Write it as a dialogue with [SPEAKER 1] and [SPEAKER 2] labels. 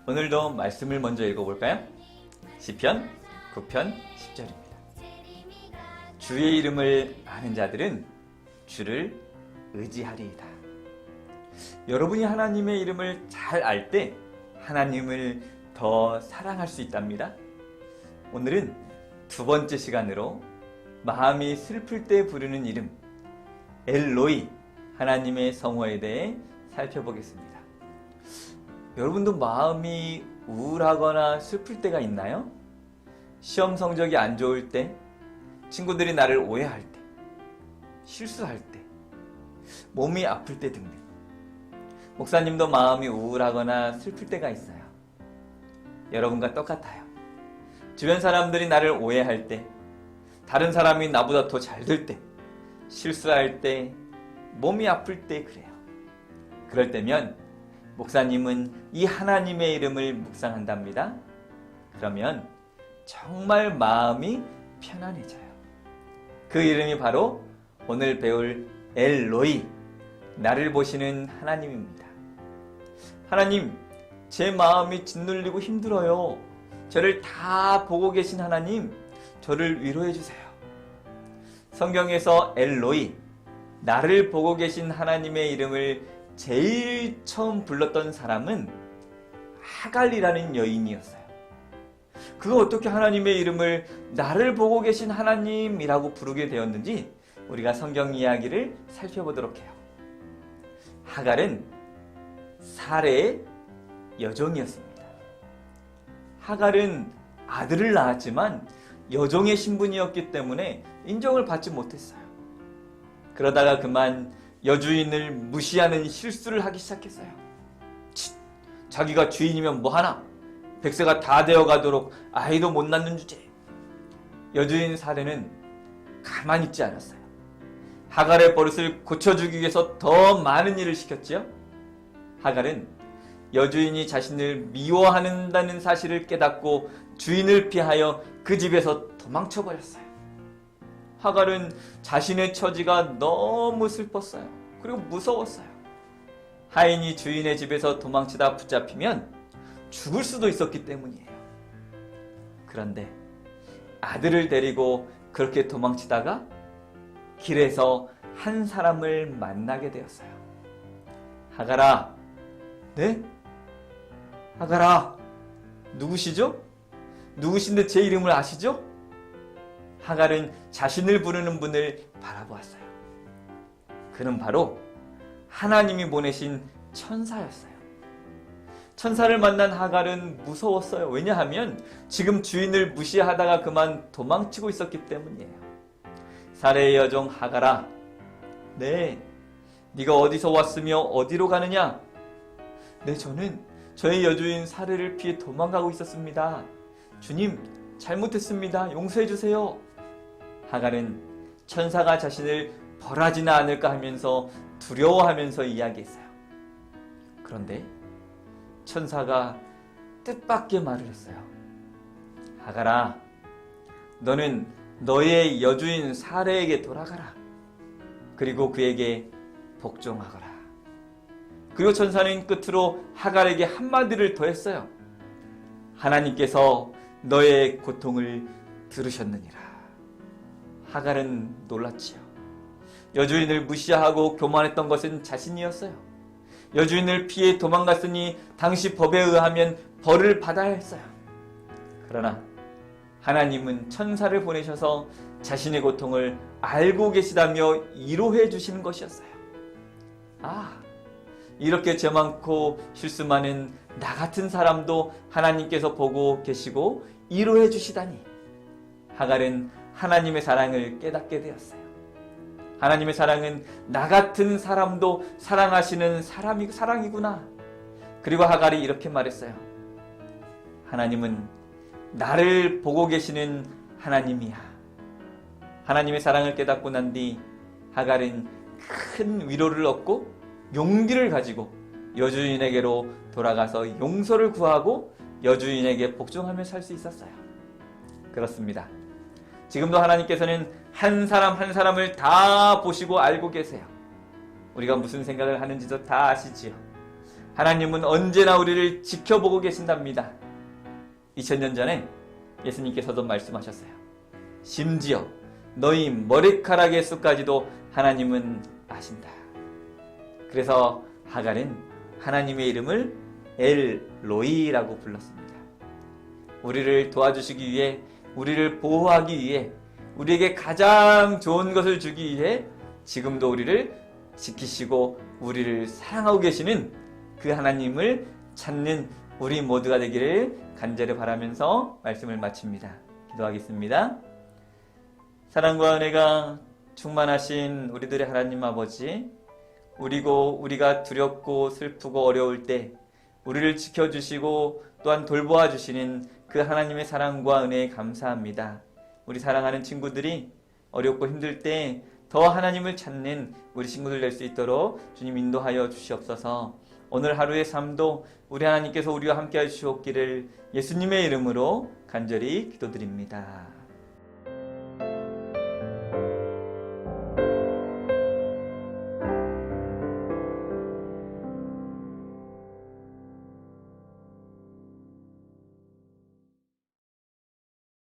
[SPEAKER 1] 오늘도 말씀을 먼저 읽어볼까요? 시편 9편 10절입니다. 주의 이름을 아는 자들은 주를 의지하리이다. 여러분이 하나님의 이름을 잘 알 때 하나님을 더 사랑할 수 있답니다. 오늘은 두 번째 시간으로 마음이 슬플 때 부르는 이름 엘로이, 하나님의 성호에 대해 살펴보겠습니다. 여러분도 마음이 우울하거나 슬플 때가 있나요? 시험 성적이 안 좋을 때, 친구들이 나를 오해할 때, 실수할 때, 몸이 아플 때 등등. 목사님도 마음이 우울하거나 슬플 때가 있어요. 여러분과 똑같아요. 주변 사람들이 나를 오해할 때, 다른 사람이 나보다 더 잘 될 때, 실수할 때, 몸이 아플 때 그래요. 그럴 때면 목사님은 이 하나님의 이름을 묵상한답니다. 그러면 정말 마음이 편안해져요. 그 이름이 바로 오늘 배울 엘로이, 나를 보시는 하나님입니다. 하나님, 제 마음이 짓눌리고 힘들어요. 저를 다 보고 계신 하나님, 저를 위로해 주세요. 성경에서 엘로이, 나를 보고 계신 하나님의 이름을 제일 처음 불렀던 사람은 하갈이라는 여인이었어요. 그가 어떻게 하나님의 이름을 나를 보고 계신 하나님이라고 부르게 되었는지 우리가 성경 이야기를 살펴보도록 해요. 하갈은 사레의 여종이었습니다. 하갈은 아들을 낳았지만 여종의 신분이었기 때문에 인정을 받지 못했어요. 그러다가 그만 여주인을 무시하는 실수를 하기 시작했어요. 자기가 주인이면 뭐하나? 백세가 다 되어가도록 아이도 못 낳는 주제. 여주인 사례는 가만히 있지 않았어요. 하갈의 버릇을 고쳐주기 위해서 더 많은 일을 시켰지요. 하갈은 여주인이 자신을 미워한다는 사실을 깨닫고 주인을 피하여 그 집에서 도망쳐버렸어요. 하갈은 자신의 처지가 너무 슬펐어요. 그리고 무서웠어요. 하인이 주인의 집에서 도망치다 붙잡히면 죽을 수도 있었기 때문이에요. 그런데 아들을 데리고 그렇게 도망치다가 길에서 한 사람을 만나게 되었어요. 하갈아, 네? 하갈아, 누구시죠? 누구신데 제 이름을 아시죠? 하갈은 자신을 부르는 분을 바라보았어요. 그는 바로 하나님이 보내신 천사였어요. 천사를 만난 하갈은 무서웠어요. 왜냐하면 지금 주인을 무시하다가 그만 도망치고 있었기 때문이에요. 사레의 여종 하갈아, 네, 네가 어디서 왔으며 어디로 가느냐? 네, 저는 저의 여주인 사레를 피해 도망가고 있었습니다. 주님, 잘못했습니다. 용서해 주세요. 하갈은 천사가 자신을 벌하지는 않을까 하면서 두려워하면서 이야기했어요. 그런데 천사가 뜻밖의 말을 했어요. 하갈아, 너는 너의 여주인 사레에게 돌아가라. 그리고 그에게 복종하거라. 그리고 천사는 끝으로 하갈에게 한마디를 더했어요. 하나님께서 너의 고통을 들으셨느니라. 하갈은 놀랐지요. 여주인을 무시하고 교만했던 것은 자신이었어요. 여주인을 피해 도망갔으니 당시 법에 의하면 벌을 받아야 했어요. 그러나 하나님은 천사를 보내셔서 자신의 고통을 알고 계시다며 위로해 주시는 것이었어요. 아, 이렇게 죄 많고 실수 많은 나 같은 사람도 하나님께서 보고 계시고 위로해 주시다니. 하갈은 하나님의 사랑을 깨닫게 되었어요. 하나님의 사랑은 나 같은 사람도 사랑하시는 사랑이구나. 그리고 하갈이 이렇게 말했어요. 하나님은 나를 보고 계시는 하나님이야. 하나님의 사랑을 깨닫고 난 뒤 하갈은 큰 위로를 얻고 용기를 가지고 여주인에게로 돌아가서 용서를 구하고 여주인에게 복종하며 살 수 있었어요. 그렇습니다. 지금도 하나님께서는 한 사람 한 사람을 다 보시고 알고 계세요. 우리가 무슨 생각을 하는지도 다 아시지요. 하나님은 언제나 우리를 지켜보고 계신답니다. 2000년 전에 예수님께서도 말씀하셨어요. 심지어 너희 머리카락의 수까지도 하나님은 아신다. 그래서 하갈은 하나님의 이름을 엘로이라고 불렀습니다. 우리를 도와주시기 위해, 우리를 보호하기 위해, 우리에게 가장 좋은 것을 주기 위해 지금도 우리를 지키시고 우리를 사랑하고 계시는 그 하나님을 찾는 우리 모두가 되기를 간절히 바라면서 말씀을 마칩니다. 기도하겠습니다. 사랑과 은혜가 충만하신 우리들의 하나님 아버지, 우리가 두렵고 슬프고 어려울 때 우리를 지켜주시고 또한 돌보아 주시는 그 하나님의 사랑과 은혜에 감사합니다. 우리 사랑하는 친구들이 어렵고 힘들 때 더 하나님을 찾는 우리 친구들 될 수 있도록 주님 인도하여 주시옵소서. 오늘 하루의 삶도 우리 하나님께서 우리와 함께 하시옵기를 예수님의 이름으로 간절히 기도드립니다.